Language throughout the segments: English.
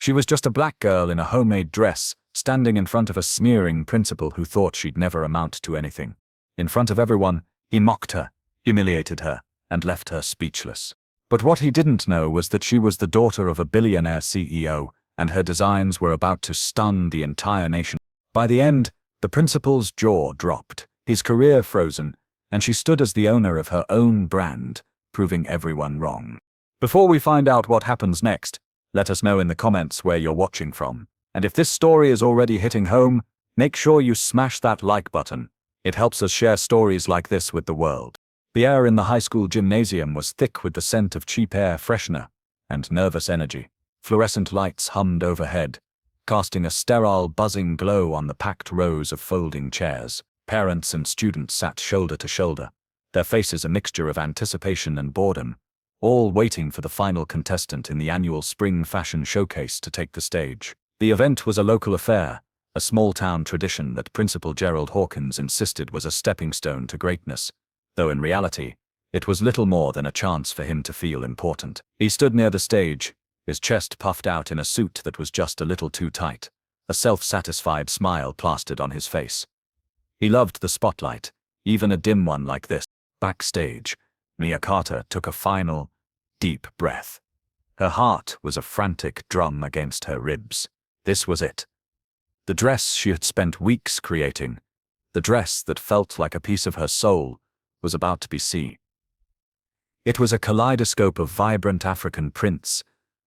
She was just a black girl in a homemade dress, standing in front of a sneering principal who thought she'd never amount to anything. In front of everyone, he mocked her, humiliated her, and left her speechless. But what he didn't know was that she was the daughter of a billionaire CEO, and her designs were about to stun the entire nation. By the end, the principal's jaw dropped, his career frozen, and she stood as the owner of her own brand, proving everyone wrong. Before we find out what happens next, let us know in the comments where you're watching from. And if this story is already hitting home, make sure you smash that like button. It helps us share stories like this with the world. The air in the high school gymnasium was thick with the scent of cheap air freshener and nervous energy. Fluorescent lights hummed overhead, casting a sterile, buzzing glow on the packed rows of folding chairs. Parents and students sat shoulder to shoulder, their faces a mixture of anticipation and boredom, all waiting for the final contestant in the annual spring fashion showcase to take the stage. The event was a local affair, a small-town tradition that Principal Gerald Hawkins insisted was a stepping stone to greatness, though in reality, it was little more than a chance for him to feel important. He stood near the stage, his chest puffed out in a suit that was just a little too tight, a self-satisfied smile plastered on his face. He loved the spotlight, even a dim one like this. Backstage, Mia Carter took a final, deep breath. Her heart was a frantic drum against her ribs. This was it. The dress she had spent weeks creating, the dress that felt like a piece of her soul, was about to be seen. It was a kaleidoscope of vibrant African prints,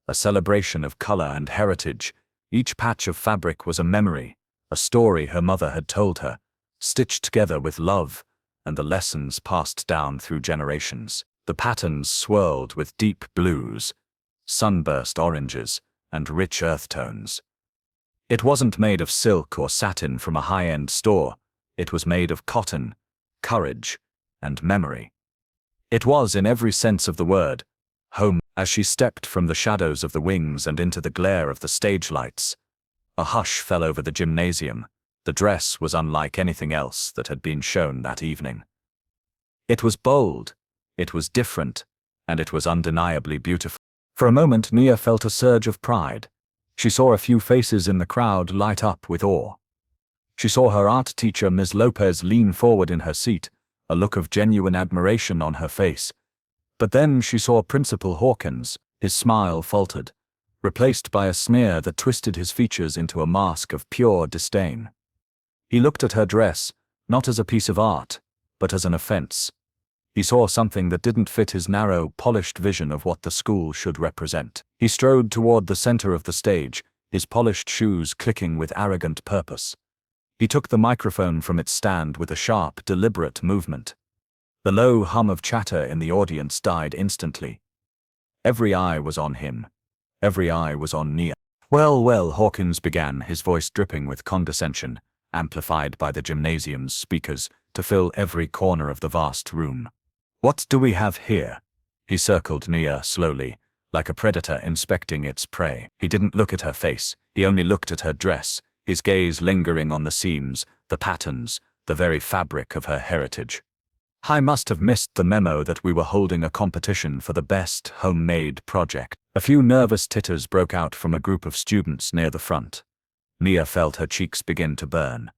a celebration of color and heritage. Each patch of fabric was a memory, a story her mother had told her, stitched together with love and the lessons passed down through generations. The patterns swirled with deep blues, sunburst oranges, and rich earth tones. It wasn't made of silk or satin from a high-end store. It was made of cotton, courage, and memory. It was, in every sense of the word, home. As she stepped from the shadows of the wings and into the glare of the stage lights, a hush fell over the gymnasium. The dress was unlike anything else that had been shown that evening. It was bold, it was different, and it was undeniably beautiful. For a moment, Nia felt a surge of pride. She saw a few faces in the crowd light up with awe. She saw her art teacher, Ms. Lopez, lean forward in her seat, a look of genuine admiration on her face. But then she saw Principal Hawkins. His smile faltered, replaced by a sneer that twisted his features into a mask of pure disdain. He looked at her dress, not as a piece of art, but as an offense. He saw something that didn't fit his narrow, polished vision of what the school should represent. He strode toward the center of the stage, his polished shoes clicking with arrogant purpose. He took the microphone from its stand with a sharp, deliberate movement. The low hum of chatter in the audience died instantly. Every eye was on him. Every eye was on Nia. Well, Hawkins began, his voice dripping with condescension, amplified by the gymnasium's speakers to fill every corner of the vast room. What do we have here? He circled Nia slowly, like a predator inspecting its prey. He didn't look at her face, he only looked at her dress, his gaze lingering on the seams, the patterns, the very fabric of her heritage. I must have missed the memo that we were holding a competition for the best homemade project. A few nervous titters broke out from a group of students near the front. Nia felt her cheeks begin to burn.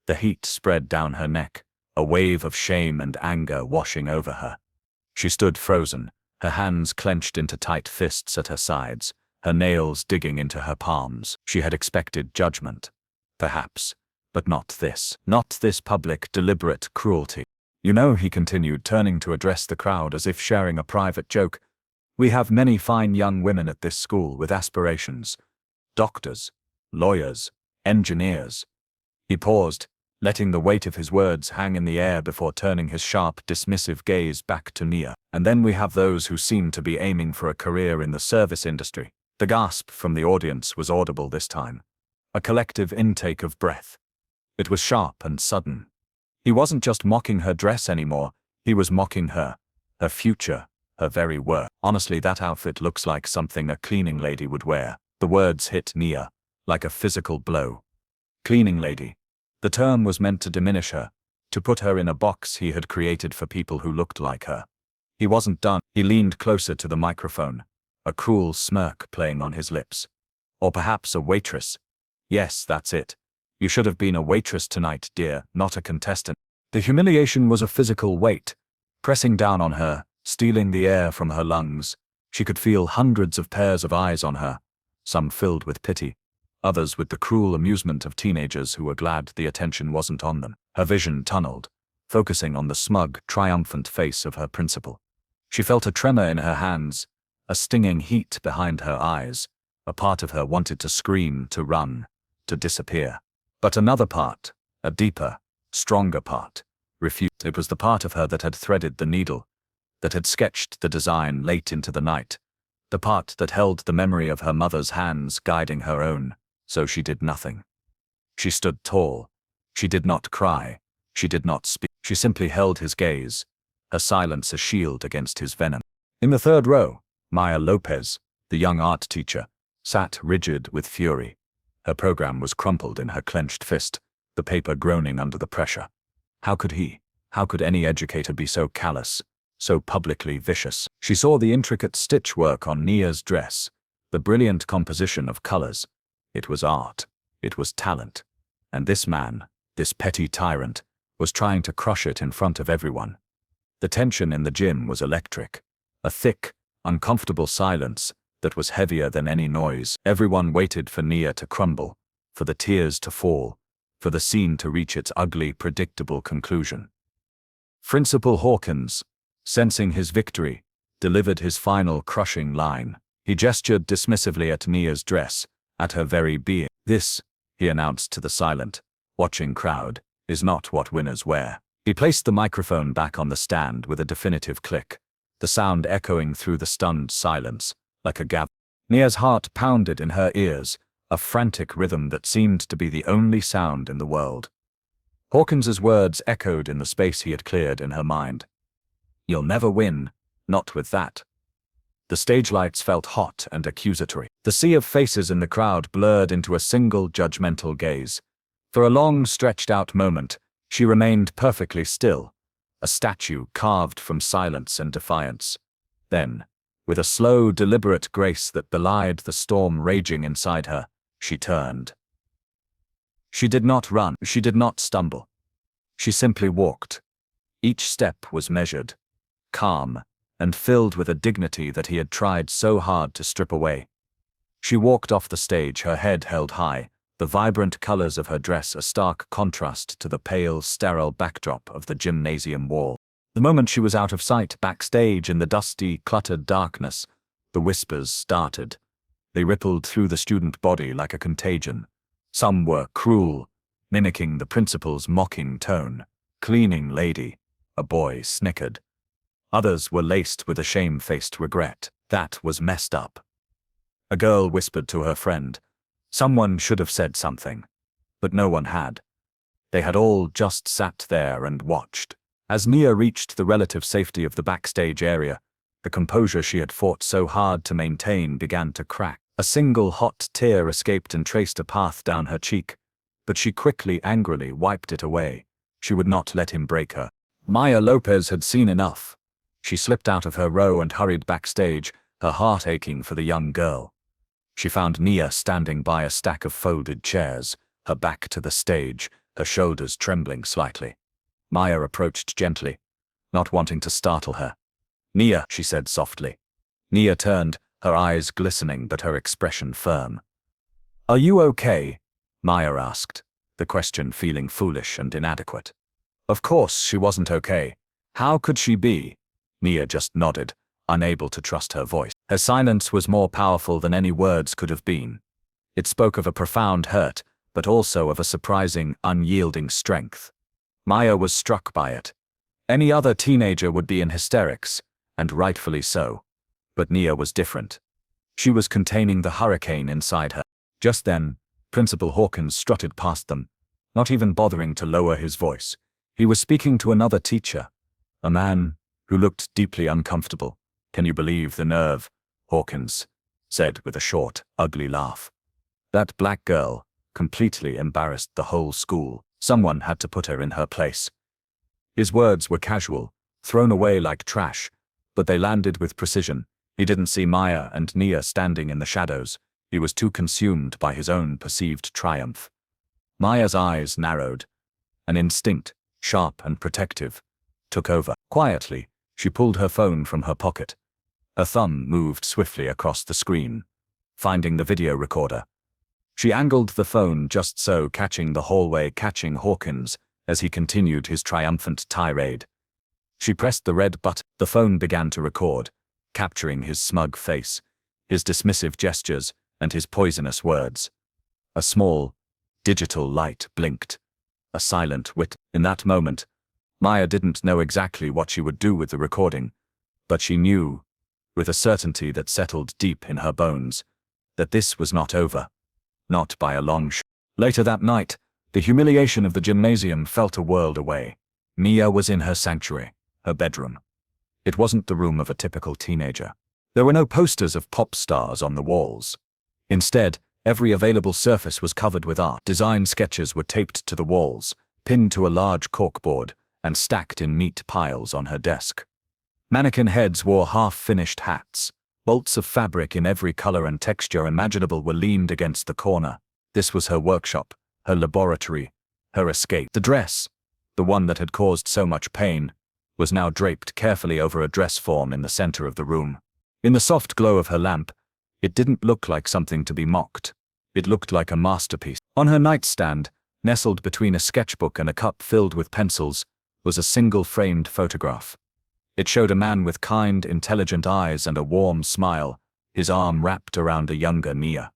The heat spread down her neck, a wave of shame and anger washing over her. She stood frozen, her hands clenched into tight fists at her sides, her nails digging into her palms. She had expected judgment. Perhaps, but not this. Not this public, deliberate cruelty. You know, he continued, turning to address the crowd as if sharing a private joke, we have many fine young women at this school with aspirations. Doctors, lawyers, engineers. He paused, letting the weight of his words hang in the air before turning his sharp, dismissive gaze back to Nia. And then we have those who seem to be aiming for a career in the service industry. The gasp from the audience was audible this time. A collective intake of breath. It was sharp and sudden. He wasn't just mocking her dress anymore, he was mocking her future, her very work. Honestly, that outfit looks like something a cleaning lady would wear. The words hit Nia like a physical blow. Cleaning lady. The term was meant to diminish her, to put her in a box he had created for people who looked like her. He wasn't done. He leaned closer to the microphone, a cruel smirk playing on his lips. Or perhaps a waitress. Yes, that's it. You should have been a waitress tonight, dear, not a contestant. The humiliation was a physical weight, pressing down on her, stealing the air from her lungs. She could feel hundreds of pairs of eyes on her, some filled with pity, others with the cruel amusement of teenagers who were glad the attention wasn't on them. Her vision tunneled, focusing on the smug, triumphant face of her principal. She felt a tremor in her hands, a stinging heat behind her eyes. A part of her wanted to scream, to run, to disappear. But another part, a deeper, stronger part, refused. It was the part of her that had threaded the needle, that had sketched the design late into the night, the part that held the memory of her mother's hands guiding her own, so she did nothing. She stood tall. She did not cry. She did not speak. She simply held his gaze, her silence a shield against his venom. In the third row, Maya Lopez, the young art teacher, sat rigid with fury. Her program was crumpled in her clenched fist, the paper groaning under the pressure. How could any educator be so callous, so publicly vicious? She saw the intricate stitch work on Nia's dress, the brilliant composition of colors. It was art. It was talent. And this man, this petty tyrant, was trying to crush it in front of everyone. The tension in the gym was electric. A thick, uncomfortable silence that was heavier than any noise. Everyone waited for Nia to crumble, for the tears to fall, for the scene to reach its ugly, predictable conclusion. Principal Hawkins, sensing his victory, delivered his final crushing line. He gestured dismissively at Nia's dress, at her very being. This, he announced to the silent, watching crowd, is not what winners wear. He placed the microphone back on the stand with a definitive click, the sound echoing through the stunned silence, like a gab. Nia's heart pounded in her ears, a frantic rhythm that seemed to be the only sound in the world. Hawkins's words echoed in the space he had cleared in her mind. You'll never win, not with that. The stage lights felt hot and accusatory. The sea of faces in the crowd blurred into a single judgmental gaze. For a long, stretched-out moment, she remained perfectly still, a statue carved from silence and defiance. Then, with a slow, deliberate grace that belied the storm raging inside her, she turned. She did not run, she did not stumble. She simply walked. Each step was measured, calm, and filled with a dignity that he had tried so hard to strip away. She walked off the stage, her head held high, the vibrant colors of her dress a stark contrast to the pale, sterile backdrop of the gymnasium wall. The moment she was out of sight backstage in the dusty, cluttered darkness, the whispers started. They rippled through the student body like a contagion. Some were cruel, mimicking the principal's mocking tone. Cleaning lady, a boy snickered. Others were laced with a shame-faced regret. That was messed up. A girl whispered to her friend. Someone should have said something. But no one had. They had all just sat there and watched. As Nia reached the relative safety of the backstage area, the composure she had fought so hard to maintain began to crack. A single hot tear escaped and traced a path down her cheek, but she quickly, angrily wiped it away. She would not let him break her. Maya Lopez had seen enough. She slipped out of her row and hurried backstage, her heart aching for the young girl. She found Nia standing by a stack of folded chairs, her back to the stage, her shoulders trembling slightly. Maya approached gently, not wanting to startle her. Nia, she said softly. Nia turned, her eyes glistening but her expression firm. Are you okay? Maya asked, the question feeling foolish and inadequate. Of course she wasn't okay. How could she be? Nia just nodded, unable to trust her voice. Her silence was more powerful than any words could have been. It spoke of a profound hurt, but also of a surprising, unyielding strength. Maya was struck by it. Any other teenager would be in hysterics, and rightfully so. But Nia was different. She was containing the hurricane inside her. Just then, Principal Hawkins strutted past them, not even bothering to lower his voice. He was speaking to another teacher, a man who looked deeply uncomfortable. Can you believe the nerve? Hawkins said with a short, ugly laugh. That black girl completely embarrassed the whole school. Someone had to put her in her place. His words were casual, thrown away like trash, but they landed with precision. He didn't see Maya and Nia standing in the shadows. He was too consumed by his own perceived triumph. Maya's eyes narrowed. An instinct, sharp and protective, took over. Quietly, she pulled her phone from her pocket. Her thumb moved swiftly across the screen, finding the video recorder. She angled the phone just so, catching Hawkins as he continued his triumphant tirade. She pressed the red button. The phone began to record, capturing his smug face, his dismissive gestures, and his poisonous words. A small, digital light blinked. A silent wit. In that moment, Maya didn't know exactly what she would do with the recording, but she knew, with a certainty that settled deep in her bones, that this was not over. Not by a long shot. Later that night, the humiliation of the gymnasium felt a world away. Mia was in her sanctuary, her bedroom. It wasn't the room of a typical teenager. There were no posters of pop stars on the walls. Instead, every available surface was covered with art. Design sketches were taped to the walls, pinned to a large corkboard, and stacked in neat piles on her desk. Mannequin heads wore half-finished hats. Bolts of fabric in every color and texture imaginable were leaned against the corner. This was her workshop, her laboratory, her escape. The dress, the one that had caused so much pain, was now draped carefully over a dress form in the center of the room. In the soft glow of her lamp, it didn't look like something to be mocked. It looked like a masterpiece. On her nightstand, nestled between a sketchbook and a cup filled with pencils, was a single framed photograph. It showed a man with kind, intelligent eyes and a warm smile, his arm wrapped around a younger Mia.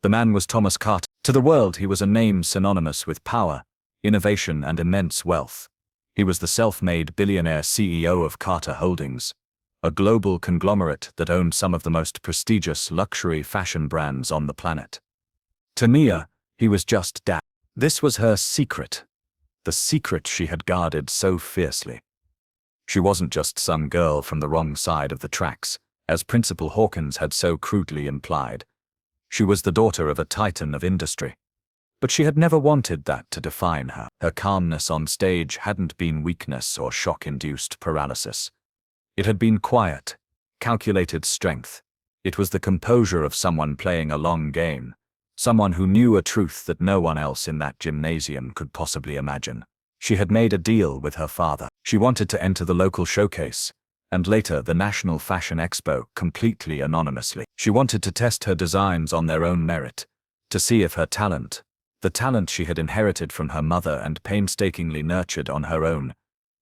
The man was Thomas Carter. To the world, he was a name synonymous with power, innovation, and immense wealth. He was the self-made billionaire CEO of Carter Holdings, a global conglomerate that owned some of the most prestigious luxury fashion brands on the planet. To Mia, he was just Dad. This was her secret, the secret she had guarded so fiercely. She wasn't just some girl from the wrong side of the tracks, as Principal Hawkins had so crudely implied. She was the daughter of a titan of industry. But she had never wanted that to define her. Her calmness on stage hadn't been weakness or shock-induced paralysis. It had been quiet, calculated strength. It was the composure of someone playing a long game, someone who knew a truth that no one else in that gymnasium could possibly imagine. She had made a deal with her father. She wanted to enter the local showcase, and later the National Fashion Expo, completely anonymously. She wanted to test her designs on their own merit, to see if her talent, the talent she had inherited from her mother and painstakingly nurtured on her own,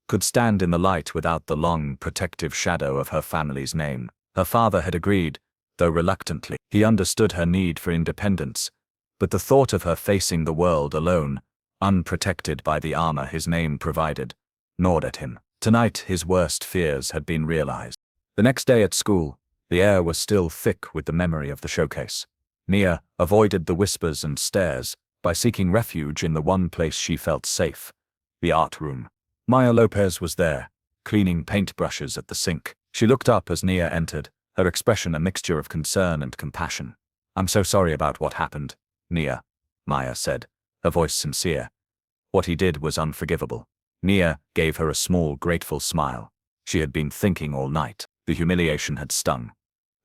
could stand in the light without the long, protective shadow of her family's name. Her father had agreed, though reluctantly. He understood her need for independence, but the thought of her facing the world alone, unprotected by the armor his name provided, gnawed at him. Tonight, his worst fears had been realized. The next day at school, the air was still thick with the memory of the showcase. Mia avoided the whispers and stares by seeking refuge in the one place she felt safe, the art room. Maya Lopez was there, cleaning paintbrushes at the sink. She looked up as Nia entered, her expression a mixture of concern and compassion. "I'm so sorry about what happened, Nia," Maya said, her voice sincere. What he did was unforgivable. Nia gave her a small, grateful smile. She had been thinking all night. The humiliation had stung,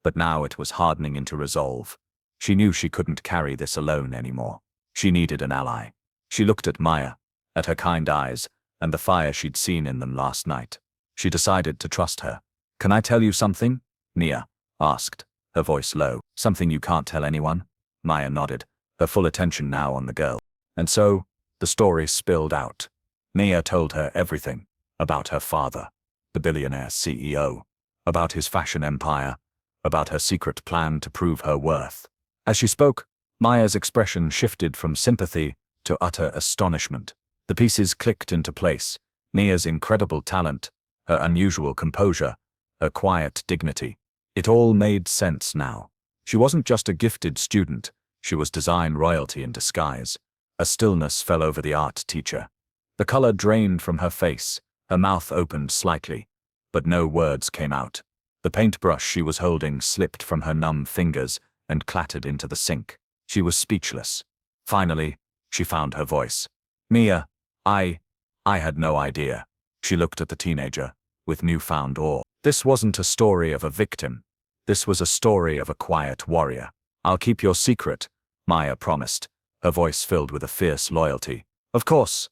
but now it was hardening into resolve. She knew she couldn't carry this alone anymore. She needed an ally. She looked at Maya, at her kind eyes, and the fire she'd seen in them last night. She decided to trust her. "Can I tell you something?" Nia asked, her voice low. "Something you can't tell anyone?" Maya nodded, her full attention now on the girl. And so, the story spilled out. Nia told her everything, about her father, the billionaire CEO, about his fashion empire, about her secret plan to prove her worth. As she spoke, Maya's expression shifted from sympathy to utter astonishment. The pieces clicked into place. Nia's incredible talent, her unusual composure, her quiet dignity. It all made sense now. She wasn't just a gifted student, she was design royalty in disguise. A stillness fell over the art teacher. The color drained from her face, her mouth opened slightly, but no words came out. The paintbrush she was holding slipped from her numb fingers and clattered into the sink. She was speechless. Finally, she found her voice. "Mia, I had no idea." She looked at the teenager with newfound awe. This wasn't a story of a victim. This was a story of a quiet warrior, I'll keep your secret, Maya promised, her voice filled with a fierce loyalty. Of course,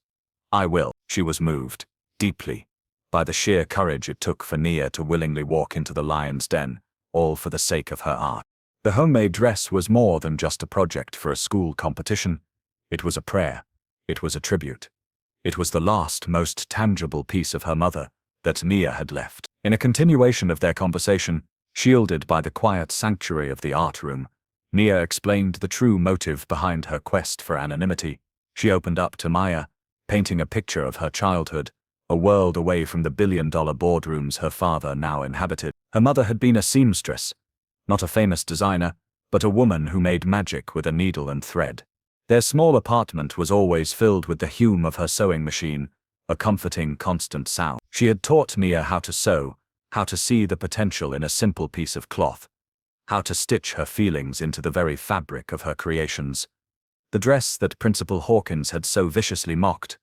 I will. She was moved, deeply, by the sheer courage it took for Nia to willingly walk into the lion's den, all for the sake of her art. The homemade dress was more than just a project for a school competition. It was a prayer. It was a tribute. It was the last, most tangible piece of her mother that Nia had left. In a continuation of their conversation, shielded by the quiet sanctuary of the art room, Nia explained the true motive behind her quest for anonymity. She opened up to Maya, painting a picture of her childhood, a world away from the billion-dollar boardrooms her father now inhabited. Her mother had been a seamstress, not a famous designer, but a woman who made magic with a needle and thread. Their small apartment was always filled with the hum of her sewing machine, a comforting, constant sound. She had taught Nia how to sew, how to see the potential in a simple piece of cloth, how to stitch her feelings into the very fabric of her creations. The dress that Principal Hawkins had so viciously mocked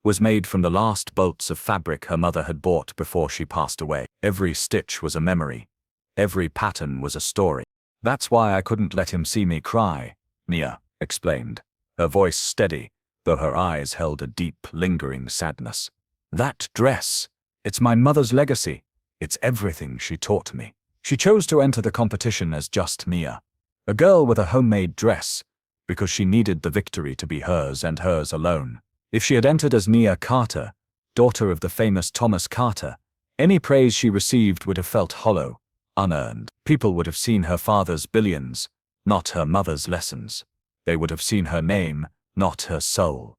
was made from the last bolts of fabric her mother had bought before she passed away. Every stitch was a memory. Every pattern was a story. That's why I couldn't let him see me cry, Nia explained, her voice steady, though her eyes held a deep, lingering sadness. That dress, it's my mother's legacy. It's everything she taught me. She chose to enter the competition as just Nia, a girl with a homemade dress, because she needed the victory to be hers and hers alone. If she had entered as Nia Carter, daughter of the famous Thomas Carter, any praise she received would have felt hollow, unearned. People would have seen her father's billions, not her mother's lessons. They would have seen her name, not her soul.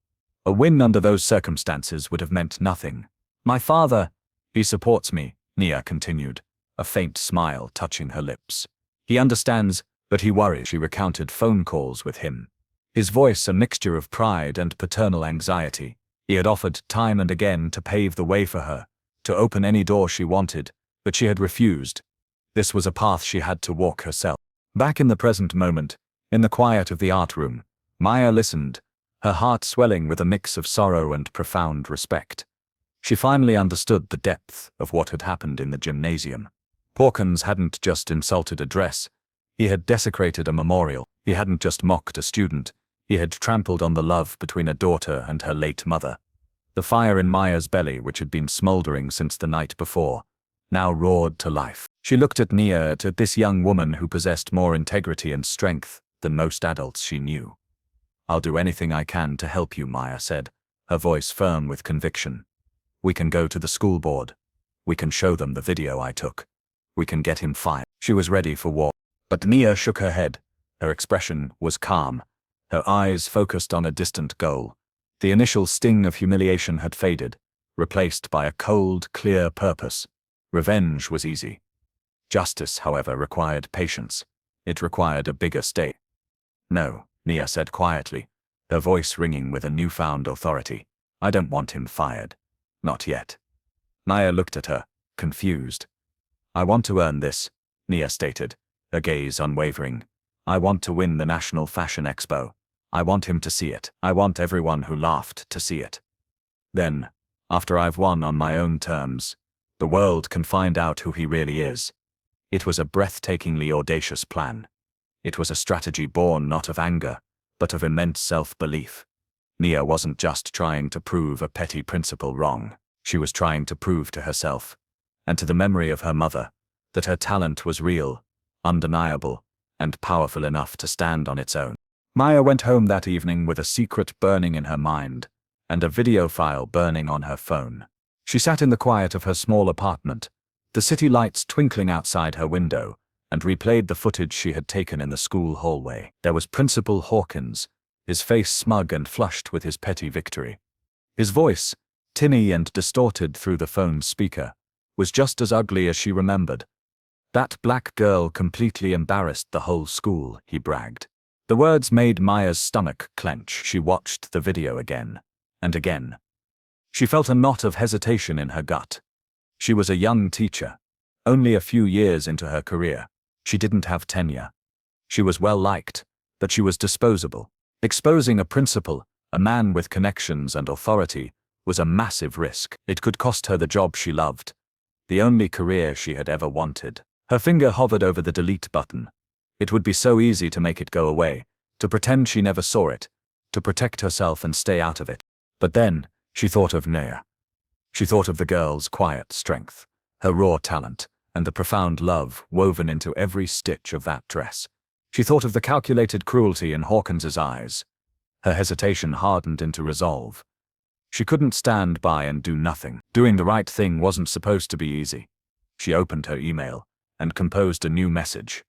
A win under those circumstances would have meant nothing. My father, he supports me, Nia continued, a faint smile touching her lips. He understands, but he worries. She recounted phone calls with him, his voice a mixture of pride and paternal anxiety. He had offered time and again to pave the way for her, to open any door she wanted, but she had refused. This was a path she had to walk herself. Back in the present moment, in the quiet of the art room, Maya listened, her heart swelling with a mix of sorrow and profound respect. She finally understood the depth of what had happened in the gymnasium. Hawkins hadn't just insulted a dress. He had desecrated a memorial. He hadn't just mocked a student. He had trampled on the love between a daughter and her late mother. The fire in Maya's belly, which had been smoldering since the night before, now roared to life. She looked at Nia, at this young woman who possessed more integrity and strength than most adults she knew. I'll do anything I can to help you, Maya said, her voice firm with conviction. We can go to the school board. We can show them the video I took. We can get him fired. She was ready for war. But Nia shook her head. Her expression was calm, her eyes focused on a distant goal. The initial sting of humiliation had faded, replaced by a cold, clear purpose. Revenge was easy. Justice, however, required patience. It required a bigger stake. No, Nia said quietly, her voice ringing with a newfound authority. I don't want him fired. Not yet. Nia looked at her, confused. I want to earn this, Nia stated, her gaze unwavering. I want to win the National Fashion Expo. I want him to see it. I want everyone who laughed to see it. Then, after I've won on my own terms, the world can find out who he really is. It was a breathtakingly audacious plan. It was a strategy born not of anger, but of immense self-belief. Nia wasn't just trying to prove a petty principle wrong. She was trying to prove to herself, and to the memory of her mother, that her talent was real, undeniable, and powerful enough to stand on its own. Maya went home that evening with a secret burning in her mind, and a video file burning on her phone. She sat in the quiet of her small apartment, the city lights twinkling outside her window, and replayed the footage she had taken in the school hallway. There was Principal Hawkins, his face smug and flushed with his petty victory. His voice, tinny and distorted through the phone's speaker, was just as ugly as she remembered. That black girl completely embarrassed the whole school, he bragged. The words made Maya's stomach clench. She watched the video again and again. She felt a knot of hesitation in her gut. She was a young teacher, only a few years into her career. She didn't have tenure. She was well liked, but she was disposable. Exposing a principal, a man with connections and authority, was a massive risk. It could cost her the job she loved, the only career she had ever wanted. Her finger hovered over the delete button. It would be so easy to make it go away, to pretend she never saw it, to protect herself and stay out of it. But then, she thought of Nia. She thought of the girl's quiet strength, her raw talent, and the profound love woven into every stitch of that dress. She thought of the calculated cruelty in Hawkins's eyes. Her hesitation hardened into resolve. She couldn't stand by and do nothing. Doing the right thing wasn't supposed to be easy. She opened her email and composed a new message.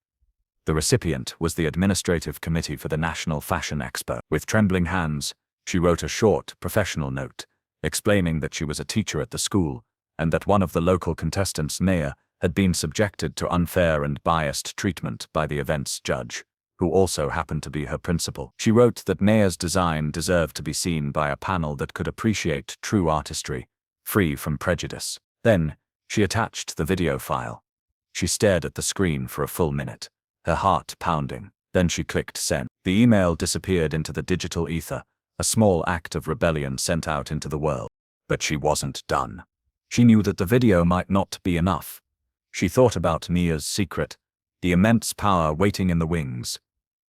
The recipient was the administrative committee for the National Fashion Expo. With trembling hands, she wrote a short, professional note, explaining that she was a teacher at the school, and that one of the local contestants, Nia, had been subjected to unfair and biased treatment by the event's judge, who also happened to be her principal. She wrote that Nia's design deserved to be seen by a panel that could appreciate true artistry, free from prejudice. Then, she attached the video file. She stared at the screen for a full minute, her heart pounding. Then she clicked send. The email disappeared into the digital ether, a small act of rebellion sent out into the world. But she wasn't done. She knew that the video might not be enough. She thought about Nia's secret, the immense power waiting in the wings.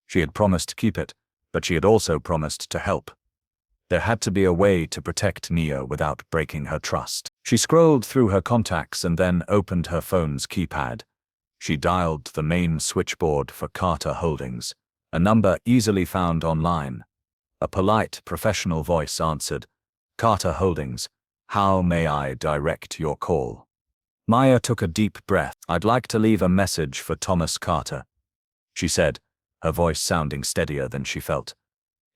She had promised to keep it, but she had also promised to help. There had to be a way to protect Nia without breaking her trust. She scrolled through her contacts and then opened her phone's keypad. She dialed the main switchboard for Carter Holdings, a number easily found online. A polite, professional voice answered, "Carter Holdings, how may I direct your call?" Maya took a deep breath. "I'd like to leave a message for Thomas Carter," she said, her voice sounding steadier than she felt.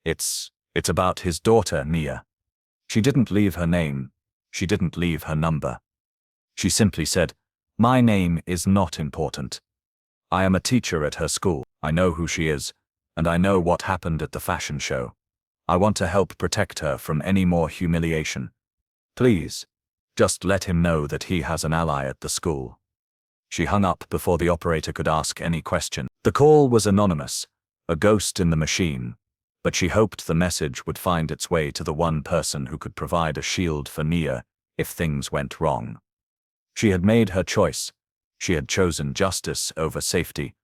It's about his daughter, Nia." She didn't leave her name. She didn't leave her number. She simply said, "My name is not important. I am a teacher at her school. I know who she is, and I know what happened at the fashion show. I want to help protect her from any more humiliation. Please, just let him know that he has an ally at the school." She hung up before the operator could ask any question. The call was anonymous, a ghost in the machine, but she hoped the message would find its way to the one person who could provide a shield for Nia if things went wrong. She had made her choice. She had chosen justice over safety.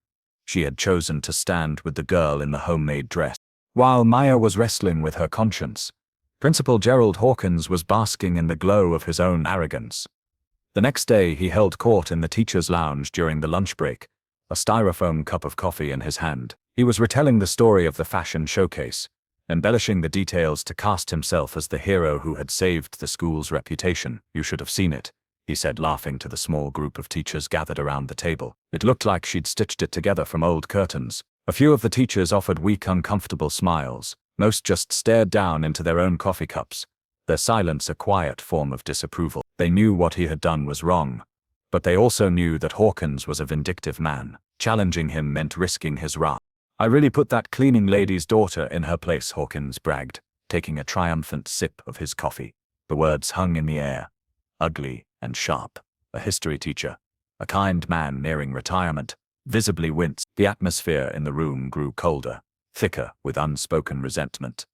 She had chosen to stand with the girl in the homemade dress. While Maya was wrestling with her conscience, Principal Gerald Hawkins was basking in the glow of his own arrogance. The next day he held court in the teacher's lounge during the lunch break, a styrofoam cup of coffee in his hand. He was retelling the story of the fashion showcase, embellishing the details to cast himself as the hero who had saved the school's reputation. "You should have seen it," he said, laughing to the small group of teachers gathered around the table. It looked like she'd stitched it together from old curtains. A few of the teachers offered weak, uncomfortable smiles. Most just stared down into their own coffee cups, their silence a quiet form of disapproval. They knew what he had done was wrong, but they also knew that Hawkins was a vindictive man. Challenging him meant risking his wrath. "I really put that cleaning lady's daughter in her place," Hawkins bragged, taking a triumphant sip of his coffee. The words hung in the air, ugly and sharp. A history teacher, a kind man nearing retirement, visibly winced. The atmosphere in the room grew colder, thicker with unspoken resentment.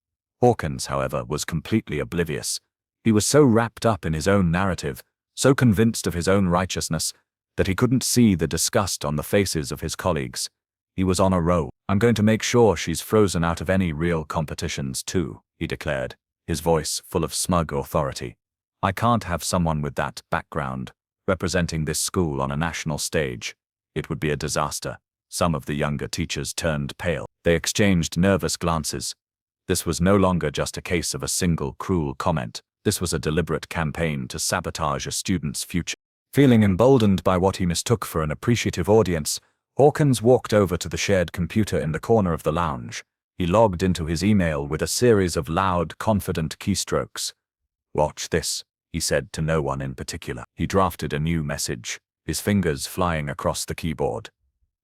Hawkins, however, was completely oblivious. He was so wrapped up in his own narrative, so convinced of his own righteousness, that he couldn't see the disgust on the faces of his colleagues. He was on a roll. "I'm going to make sure she's frozen out of any real competitions too," he declared, his voice full of smug authority. "I can't have someone with that background representing this school on a national stage. It would be a disaster." Some of the younger teachers turned pale. They exchanged nervous glances. This was no longer just a case of a single cruel comment. This was a deliberate campaign to sabotage a student's future. Feeling emboldened by what he mistook for an appreciative audience, Hawkins walked over to the shared computer in the corner of the lounge. He logged into his email with a series of loud, confident keystrokes. "Watch this," he said to no one in particular. He drafted a new message, his fingers flying across the keyboard.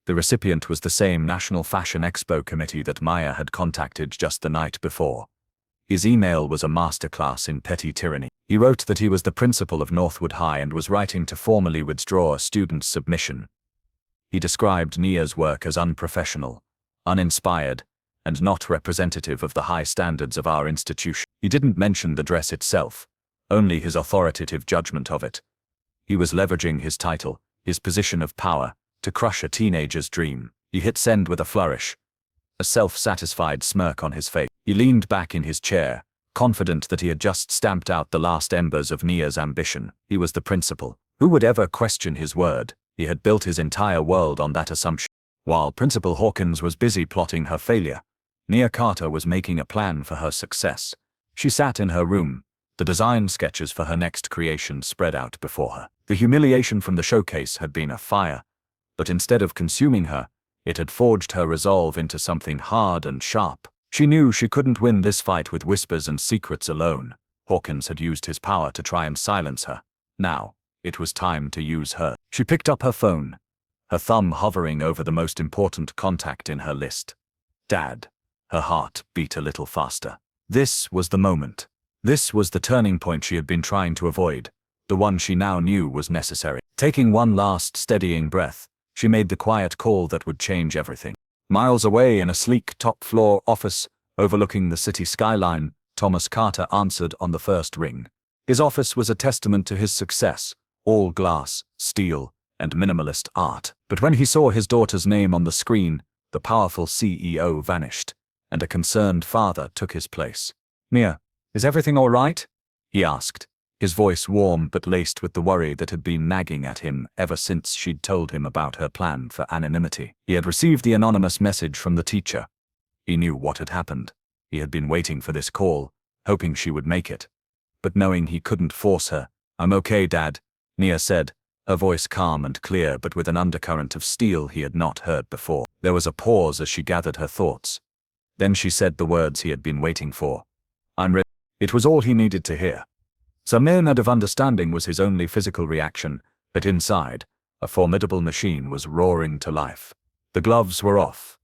The recipient was the same National Fashion Expo committee that Maya had contacted just the night before. His email was a masterclass in petty tyranny. He wrote that he was the principal of Northwood High and was writing to formally withdraw a student's submission. He described Nia's work as unprofessional, uninspired, and not representative of the high standards of our institution. He didn't mention the dress itself, only his authoritative judgment of it. He was leveraging his title, his position of power, to crush a teenager's dream. He hit send with a flourish, a self-satisfied smirk on his face. He leaned back in his chair, confident that he had just stamped out the last embers of Nia's ambition. He was the principal. Who would ever question his word? He had built his entire world on that assumption. While Principal Hawkins was busy plotting her failure, Nia Carter was making a plan for her success. She sat in her room, the design sketches for her next creation spread out before her. The humiliation from the showcase had been a fire, but instead of consuming her, it had forged her resolve into something hard and sharp. She knew she couldn't win this fight with whispers and secrets alone. Hawkins had used his power to try and silence her. Now, it was time to use her. She picked up her phone, her thumb hovering over the most important contact in her list. Dad. Her heart beat a little faster. This was the moment. This was the turning point she had been trying to avoid, the one she now knew was necessary. Taking one last steadying breath, she made the quiet call that would change everything. Miles away in a sleek top-floor office overlooking the city skyline, Thomas Carter answered on the first ring. His office was a testament to his success, all glass, steel, and minimalist art. But when he saw his daughter's name on the screen, the powerful CEO vanished, and a concerned father took his place. "Mia, is everything all right?" he asked, his voice warm but laced with the worry that had been nagging at him ever since she'd told him about her plan for anonymity. He had received the anonymous message from the teacher. He knew what had happened. He had been waiting for this call, hoping she would make it. But knowing he couldn't force her. "I'm okay, Dad," Nia said, her voice calm and clear but with an undercurrent of steel he had not heard before. There was a pause as she gathered her thoughts. Then she said the words he had been waiting for. "I'm ready." It was all he needed to hear. Some minute of understanding was his only physical reaction, but inside, a formidable machine was roaring to life. The gloves were off.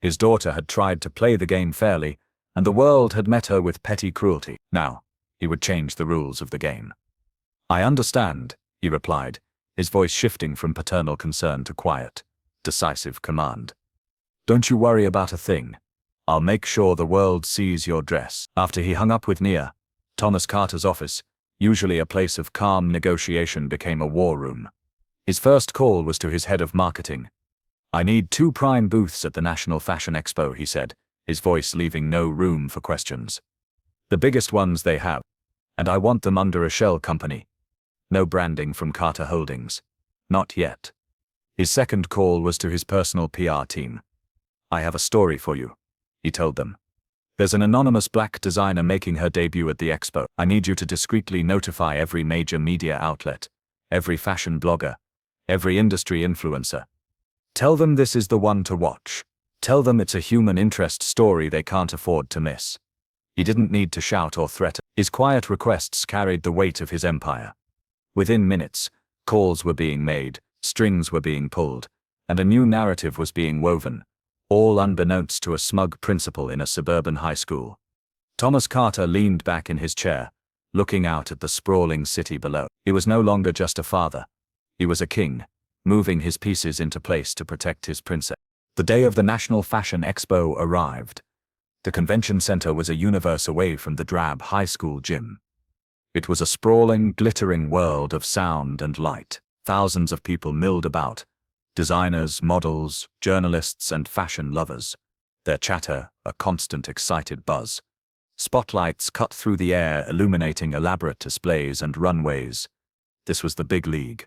His daughter had tried to play the game fairly, and the world had met her with petty cruelty. Now, he would change the rules of the game. "I understand," he replied, his voice shifting from paternal concern to quiet, decisive command. "Don't you worry about a thing. I'll make sure the world sees your dress." After he hung up with Nia, Thomas Carter's office, usually a place of calm negotiation, became a war room. His first call was to his head of marketing. "I need 2 prime booths at the National Fashion Expo," he said, his voice leaving no room for questions. "The biggest ones they have. And I want them under a shell company. No branding from Carter Holdings. Not yet." His second call was to his personal PR team. "I have a story for you," he told them. "There's an anonymous black designer making her debut at the Expo. I need you to discreetly notify every major media outlet, every fashion blogger, every industry influencer. Tell them this is the one to watch. Tell them it's a human interest story they can't afford to miss." He didn't need to shout or threaten. His quiet requests carried the weight of his empire. Within minutes, calls were being made, strings were being pulled, and a new narrative was being woven, all unbeknownst to a smug principal in a suburban high school. Thomas Carter leaned back in his chair, looking out at the sprawling city below. He was no longer just a father. He was a king, moving his pieces into place to protect his princess. The day of the National Fashion Expo arrived. The convention center was a universe away from the drab high school gym. It was a sprawling, glittering world of sound and light. Thousands of people milled about. Designers, models, journalists, and fashion lovers. Their chatter, a constant excited buzz. Spotlights cut through the air, illuminating elaborate displays and runways. This was the big league.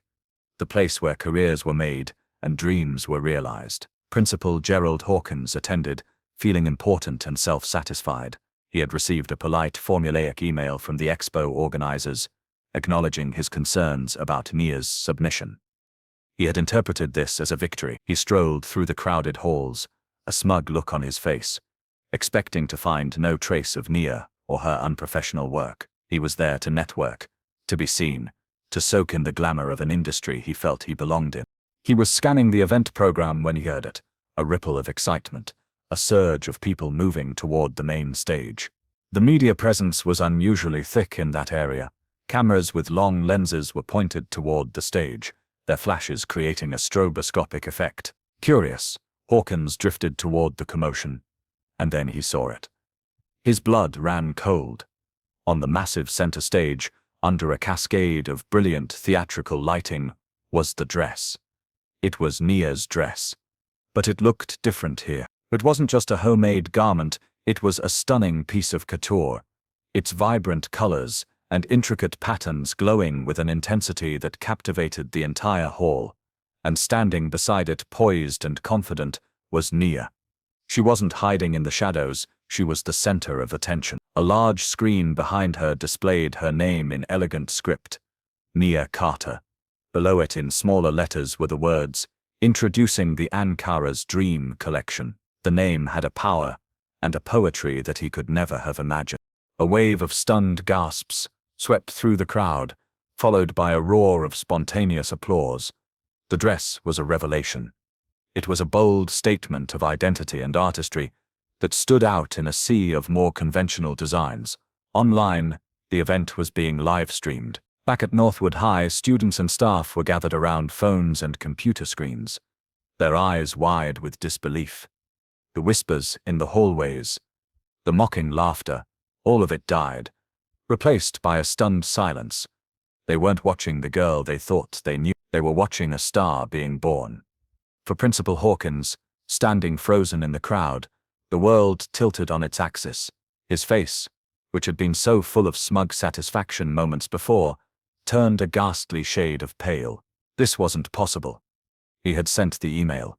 The place where careers were made and dreams were realized. Principal Gerald Hawkins attended, feeling important and self-satisfied. He had received a polite, formulaic email from the Expo organizers, acknowledging his concerns about Nia's submission. He had interpreted this as a victory. He strolled through the crowded halls, a smug look on his face, expecting to find no trace of Nia or her unprofessional work. He was there to network, to be seen, to soak in the glamour of an industry he felt he belonged in. He was scanning the event program when he heard it, a ripple of excitement, a surge of people moving toward the main stage. The media presence was unusually thick in that area. Cameras with long lenses were pointed toward the stage, their flashes creating a stroboscopic effect. Curious, Hawkins drifted toward the commotion, and then he saw it. His blood ran cold. On the massive center stage, under a cascade of brilliant theatrical lighting, was the dress. It was Nia's dress. But it looked different here. It wasn't just a homemade garment, it was a stunning piece of couture. Its vibrant colors and intricate patterns glowing with an intensity that captivated the entire hall. And standing beside it, poised and confident, was Nia. She wasn't hiding in the shadows, she was the center of attention. A large screen behind her displayed her name in elegant script, Nia Carter. Below it in smaller letters were the words, "Introducing the Ankara's Dream Collection." The name had a power and a poetry that he could never have imagined. A wave of stunned gasps swept through the crowd, followed by a roar of spontaneous applause. The dress was a revelation. It was a bold statement of identity and artistry that stood out in a sea of more conventional designs. Online, the event was being live-streamed. Back at Northwood High, students and staff were gathered around phones and computer screens, their eyes wide with disbelief. The whispers in the hallways, the mocking laughter, all of it died, replaced by a stunned silence. They weren't watching the girl they thought they knew. They were watching a star being born. For Principal Hawkins, standing frozen in the crowd, the world tilted on its axis. His face, which had been so full of smug satisfaction moments before, turned a ghastly shade of pale. This wasn't possible. He had sent the email.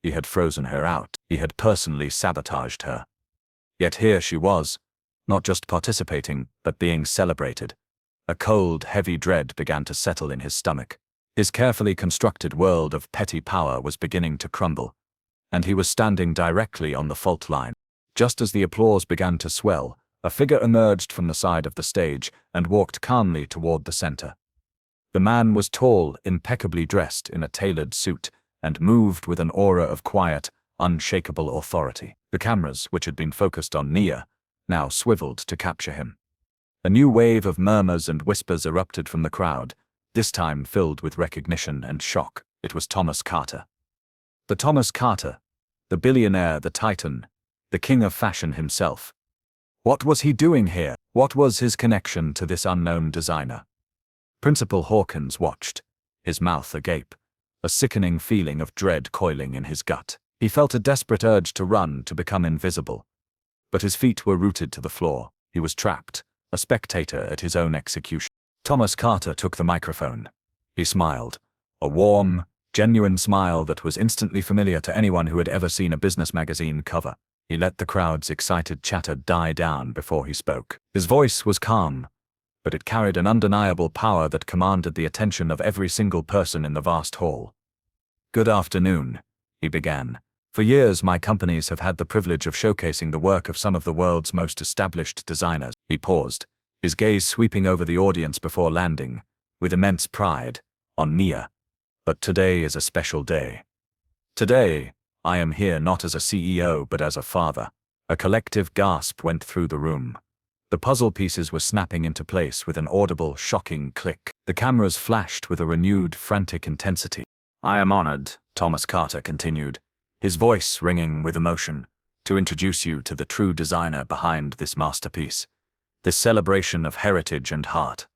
He had frozen her out. He had personally sabotaged her. Yet here she was, not just participating, but being celebrated. A cold, heavy dread began to settle in his stomach. His carefully constructed world of petty power was beginning to crumble, and he was standing directly on the fault line. Just as the applause began to swell, a figure emerged from the side of the stage and walked calmly toward the center. The man was tall, impeccably dressed in a tailored suit, and moved with an aura of quiet, unshakable authority. The cameras, which had been focused on Nia, now swiveled to capture him. A new wave of murmurs and whispers erupted from the crowd, this time filled with recognition and shock. It was Thomas Carter. The Thomas Carter, the billionaire, the titan, the king of fashion himself. What was he doing here? What was his connection to this unknown designer? Principal Hawkins watched, his mouth agape, a sickening feeling of dread coiling in his gut. He felt a desperate urge to run, to become invisible. But his feet were rooted to the floor. He was trapped, a spectator at his own execution. Thomas Carter took the microphone. He smiled, a warm, genuine smile that was instantly familiar to anyone who had ever seen a business magazine cover. He let the crowd's excited chatter die down before he spoke. His voice was calm, but it carried an undeniable power that commanded the attention of every single person in the vast hall. "Good afternoon," he began. "For years my companies have had the privilege of showcasing the work of some of the world's most established designers." He paused, his gaze sweeping over the audience before landing, with immense pride, on Nia. "But today is a special day. Today, I am here not as a CEO but as a father." A collective gasp went through the room. The puzzle pieces were snapping into place with an audible, shocking click. The cameras flashed with a renewed, frantic intensity. "I am honored," Thomas Carter continued, his voice ringing with emotion, "to introduce you to the true designer behind this masterpiece, this celebration of heritage and heart."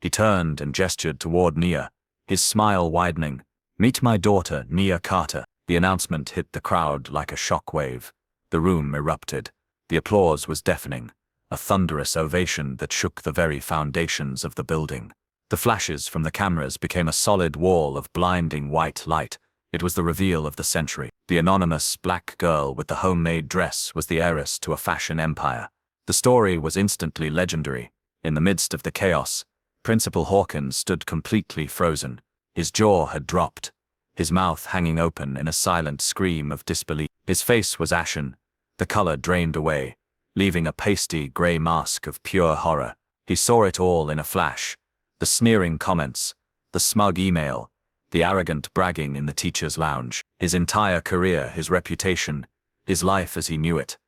He turned and gestured toward Nia, his smile widening. "Meet my daughter, Nia Carter." The announcement hit the crowd like a shockwave. The room erupted. The applause was deafening, a thunderous ovation that shook the very foundations of the building. The flashes from the cameras became a solid wall of blinding white light. It was the reveal of the century. The anonymous black girl with the homemade dress was the heiress to a fashion empire. The story was instantly legendary. In the midst of the chaos, Principal Hawkins stood completely frozen. His jaw had dropped, his mouth hanging open in a silent scream of disbelief. His face was ashen, the color drained away, leaving a pasty gray mask of pure horror. He saw it all in a flash. The sneering comments, the smug email, the arrogant bragging in the teacher's lounge. His entire career, his reputation, his life as he knew it,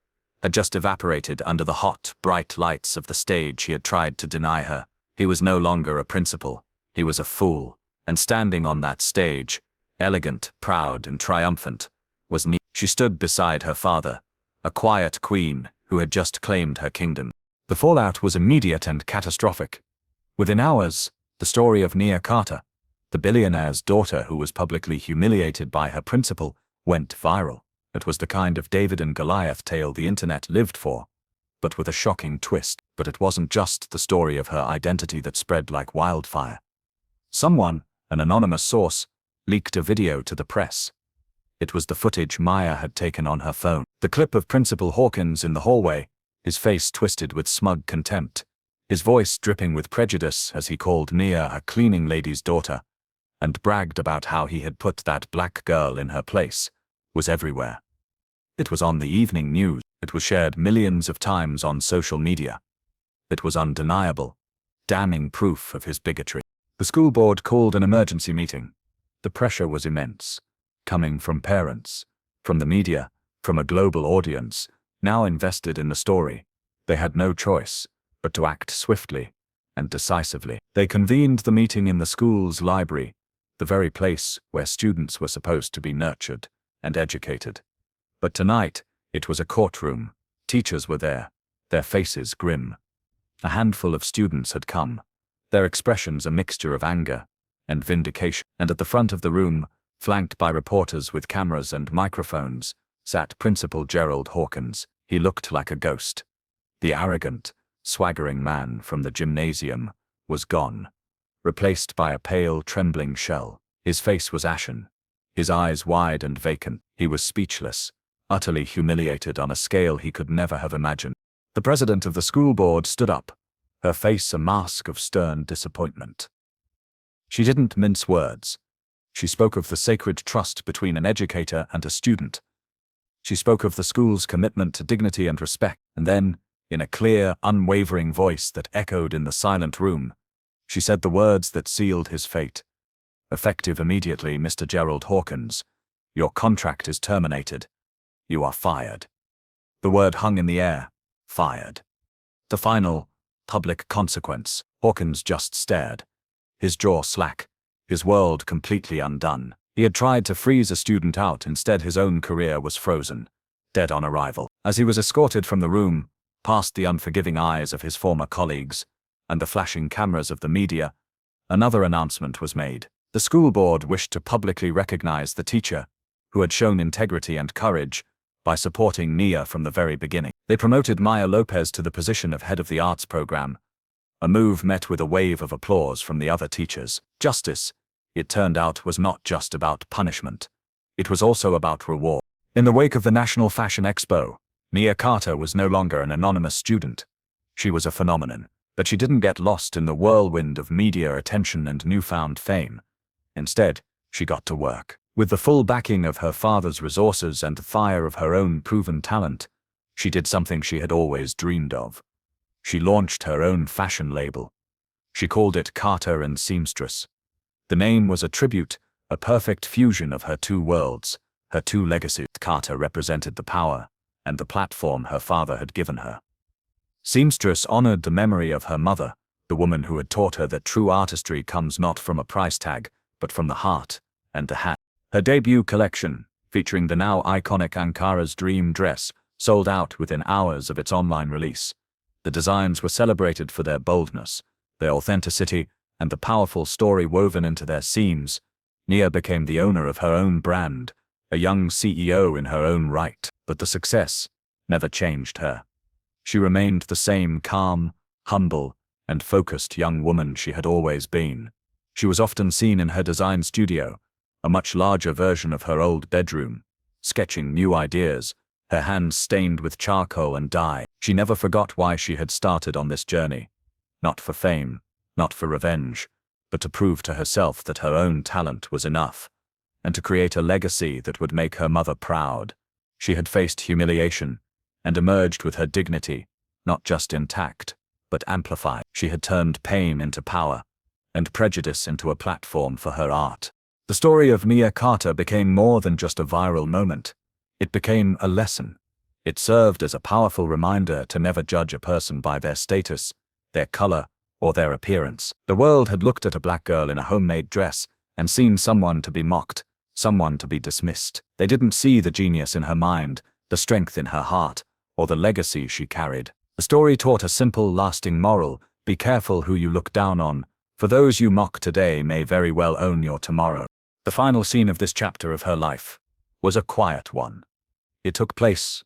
had just evaporated under the hot, bright lights of the stage he had tried to deny her. He was no longer a principal. He was a fool. And standing on that stage, elegant, proud, and triumphant, was Nia. She stood beside her father, a quiet queen who had just claimed her kingdom. The fallout was immediate and catastrophic. Within hours, the story of Nia Carter, the billionaire's daughter who was publicly humiliated by her principal, went viral. It was the kind of David and Goliath tale the internet lived for, but with a shocking twist. But it wasn't just the story of her identity that spread like wildfire. Someone, an anonymous source, leaked a video to the press. It was the footage Maya had taken on her phone. The clip of Principal Hawkins in the hallway, his face twisted with smug contempt, his voice dripping with prejudice as he called Nia a cleaning lady's daughter, and bragged about how he had put that black girl in her place, was everywhere. It was on the evening news. It was shared millions of times on social media. It was undeniable, damning proof of his bigotry. The school board called an emergency meeting. The pressure was immense, coming from parents, from the media, from a global audience, now invested in the story. They had no choice but to act swiftly and decisively. They convened the meeting in the school's library, the very place where students were supposed to be nurtured and educated. But tonight, it was a courtroom. Teachers were there, their faces grim. A handful of students had come, their expressions a mixture of anger and vindication. And at the front of the room, flanked by reporters with cameras and microphones, sat Principal Gerald Hawkins. He looked like a ghost. The arrogant, swaggering man from the gymnasium was gone, replaced by a pale, trembling shell. His face was ashen, his eyes wide and vacant. He was speechless, utterly humiliated on a scale he could never have imagined. The president of the school board stood up, her face a mask of stern disappointment. She didn't mince words. She spoke of the sacred trust between an educator and a student. She spoke of the school's commitment to dignity and respect, and then, in a clear, unwavering voice that echoed in the silent room, she said the words that sealed his fate. Effective immediately, Mr. Gerald Hawkins, your contract is terminated. You are fired. The word hung in the air. Fired. The final, public consequence. Hawkins just stared, his jaw slack, his world completely undone. He had tried to freeze a student out. Instead, his own career was frozen, dead on arrival. As he was escorted from the room, past the unforgiving eyes of his former colleagues and the flashing cameras of the media, another announcement was made. The school board wished to publicly recognize the teacher, who had shown integrity and courage, by supporting Nia from the very beginning. They promoted Maya Lopez to the position of head of the arts program, a move met with a wave of applause from the other teachers. Justice, it turned out, was not just about punishment. It was also about reward. In the wake of the National Fashion Expo, Nia Carter was no longer an anonymous student. She was a phenomenon, but she didn't get lost in the whirlwind of media attention and newfound fame. Instead, she got to work. With the full backing of her father's resources and the fire of her own proven talent, she did something she had always dreamed of. She launched her own fashion label. She called it Carter and Seamstress. The name was a tribute, a perfect fusion of her two worlds, her two legacies. Carter represented the power and the platform her father had given her. Seamstress honored the memory of her mother, the woman who had taught her that true artistry comes not from a price tag, but from the heart and the hand. Her debut collection, featuring the now iconic Ankara's Dream dress, sold out within hours of its online release. The designs were celebrated for their boldness, their authenticity, and the powerful story woven into their seams. Nia became the owner of her own brand, a young CEO in her own right. But the success never changed her. She remained the same calm, humble, and focused young woman she had always been. She was often seen in her design studio, a much larger version of her old bedroom, sketching new ideas, her hands stained with charcoal and dye. She never forgot why she had started on this journey. Not for fame, not for revenge, but to prove to herself that her own talent was enough, and to create a legacy that would make her mother proud. She had faced humiliation, and emerged with her dignity, not just intact, but amplified. She had turned pain into power, and prejudice into a platform for her art. The story of Nia Carter became more than just a viral moment. It became a lesson. It served as a powerful reminder to never judge a person by their status, their color, or their appearance. The world had looked at a black girl in a homemade dress and seen someone to be mocked, someone to be dismissed. They didn't see the genius in her mind, the strength in her heart, or the legacy she carried. The story taught a simple, lasting moral: be careful who you look down on, for those you mock today may very well own your tomorrow. The final scene of this chapter of her life was a quiet one. It took place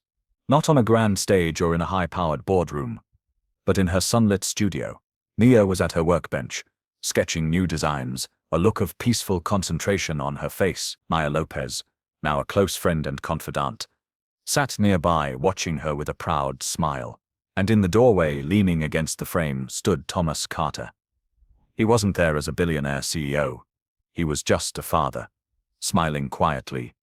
not on a grand stage or in a high-powered boardroom, but in her sunlit studio. Mia was at her workbench, sketching new designs, a look of peaceful concentration on her face. Maya Lopez, now a close friend and confidant, sat nearby watching her with a proud smile. And in the doorway, leaning against the frame, stood Thomas Carter. He wasn't there as a billionaire CEO. He was just a father, smiling quietly,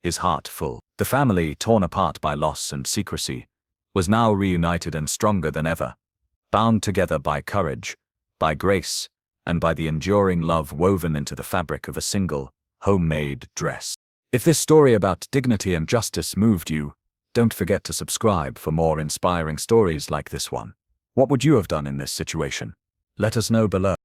his heart full. The family, torn apart by loss and secrecy, was now reunited and stronger than ever, bound together by courage, by grace, and by the enduring love woven into the fabric of a single, homemade dress. If this story about dignity and justice moved you, don't forget to subscribe for more inspiring stories like this one. What would you have done in this situation? Let us know below.